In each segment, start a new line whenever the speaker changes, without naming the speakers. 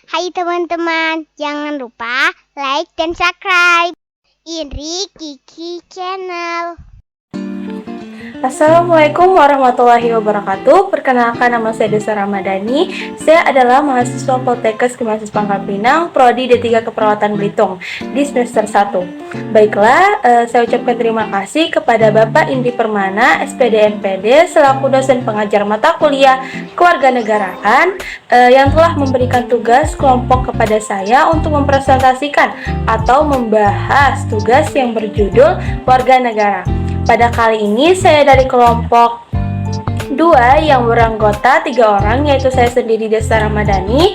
Hai teman-teman, jangan lupa like dan subscribe Indri Kiki Channel.
Assalamualaikum warahmatullahi wabarakatuh. Perkenalkan, nama saya Desa Ramadhani. Saya adalah mahasiswa Poltekkes Kemensis Pangkal Pinang, Prodi D3 Keperawatan Belitung di semester 1. Baiklah, saya ucapkan terima kasih kepada Bapak Indri Permana, SPD MPD, selaku dosen pengajar mata kuliah Kewarganegaraan yang telah memberikan tugas kelompok kepada saya untuk mempresentasikan atau membahas tugas yang berjudul Warga Negara. Pada kali ini saya dari kelompok 2 yang beranggota 3 orang, yaitu saya sendiri Desa Ramadhani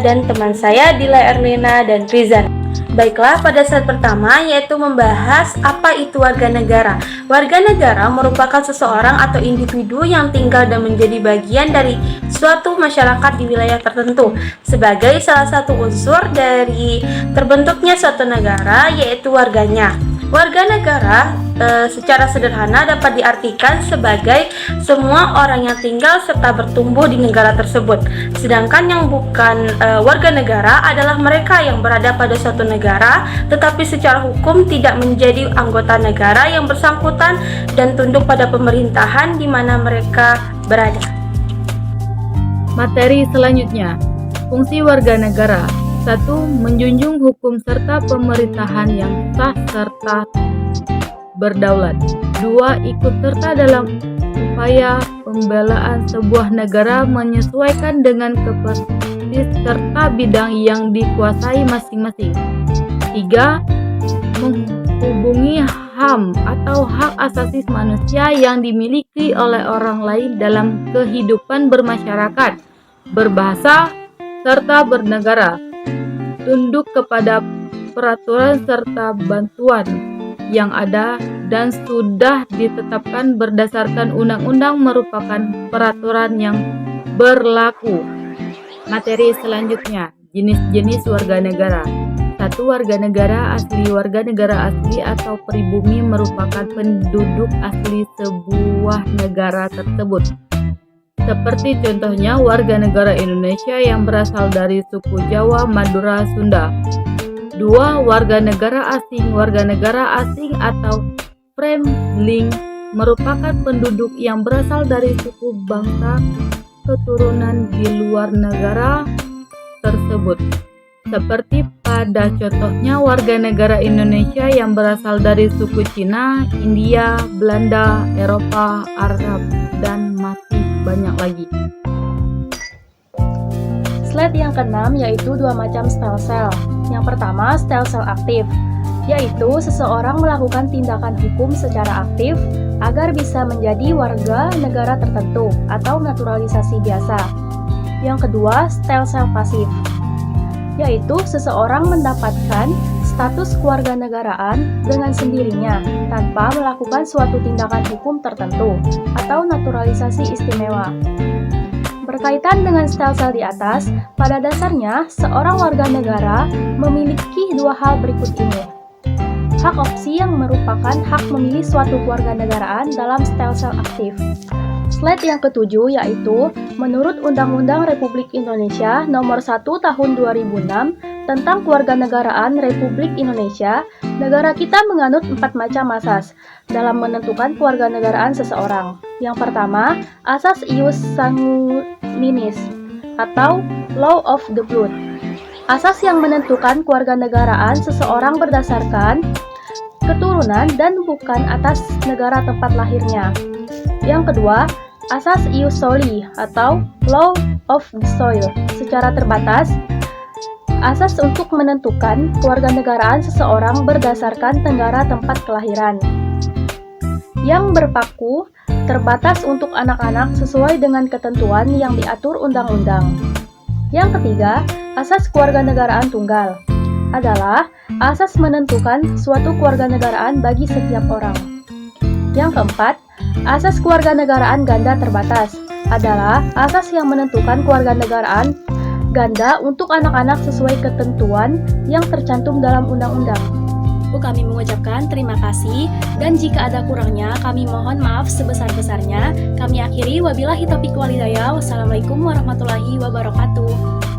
dan teman saya Dila Erlina dan Rizan. Baiklah, pada slide pertama yaitu membahas apa itu warga negara. Warga negara merupakan seseorang atau individu yang tinggal dan menjadi bagian dari suatu masyarakat di wilayah tertentu sebagai salah satu unsur dari terbentuknya suatu negara, yaitu warganya. Warga negara secara sederhana dapat diartikan sebagai semua orang yang tinggal serta bertumbuh di negara tersebut. Sedangkan yang bukan warga negara adalah mereka yang berada pada suatu negara tetapi secara hukum tidak menjadi anggota negara yang bersangkutan dan tunduk pada pemerintahan di mana mereka berada.
Materi selanjutnya, fungsi warga negara. 1. Menjunjung hukum serta pemerintahan yang sah serta berdaulat. 2. Ikut serta dalam upaya pembelaan sebuah negara menyesuaikan dengan kapasitas serta bidang yang dikuasai masing-masing. 3. Menghubungi HAM atau hak asasi manusia yang dimiliki oleh orang lain dalam kehidupan bermasyarakat, berbahasa, serta bernegara. Tunduk kepada peraturan serta bantuan yang ada dan sudah ditetapkan berdasarkan undang-undang merupakan peraturan yang berlaku. Materi selanjutnya, jenis-jenis warga negara. 1. Warga negara asli. Warga negara asli atau pribumi merupakan penduduk asli sebuah negara tersebut. Seperti contohnya warga negara Indonesia yang berasal dari suku Jawa, Madura, Sunda. 2. Warga negara asing. Warga negara asing atau Fremdling merupakan penduduk yang berasal dari suku bangsa keturunan di luar negara tersebut. Seperti pada contohnya warga negara Indonesia yang berasal dari suku Cina, India, Belanda, Eropa, Arab, dan masih banyak lagi. Slide yang keenam yaitu 2 macam stem cell. Yang pertama, stem cell aktif, yaitu seseorang melakukan tindakan hukum secara aktif agar bisa menjadi warga negara tertentu atau naturalisasi biasa. Yang kedua, stem cell pasif, yaitu seseorang mendapatkan status kewarganegaraan dengan sendirinya tanpa melakukan suatu tindakan hukum tertentu atau naturalisasi istimewa. Berkaitan dengan stem cell di atas, pada dasarnya seorang warga negara memiliki 2 hal berikut ini. Hak opsi yang merupakan hak memilih suatu kewarganegaraan dalam stem cell aktif. Slide yang ketujuh yaitu menurut Undang-Undang Republik Indonesia Nomor 1 Tahun 2006 tentang Kewarganegaraan Republik Indonesia, negara kita menganut 4 macam asas dalam menentukan kewarganegaraan seseorang. Yang pertama, asas ius sanguinis atau law of the blood. Asas yang menentukan kewarganegaraan seseorang berdasarkan keturunan dan bukan atas negara tempat lahirnya. Yang kedua, asas ius soli atau law of the soil. Secara terbatas, asas untuk menentukan kewarganegaraan seseorang berdasarkan negara tempat kelahiran. Yang berpaku, terbatas untuk anak-anak sesuai dengan ketentuan yang diatur undang-undang. Yang ketiga, asas kewarganegaraan tunggal adalah asas menentukan suatu kewarganegaraan bagi setiap orang. Yang keempat, asas kewarganegaraan ganda terbatas adalah asas yang menentukan kewarganegaraan ganda untuk anak-anak sesuai ketentuan yang tercantum dalam undang-undang.
Kami mengucapkan terima kasih dan jika ada kurangnya kami mohon maaf sebesar-besarnya. Kami akhiri wabillahi taufiq walhidayah. Wassalamualaikum warahmatullahi wabarakatuh.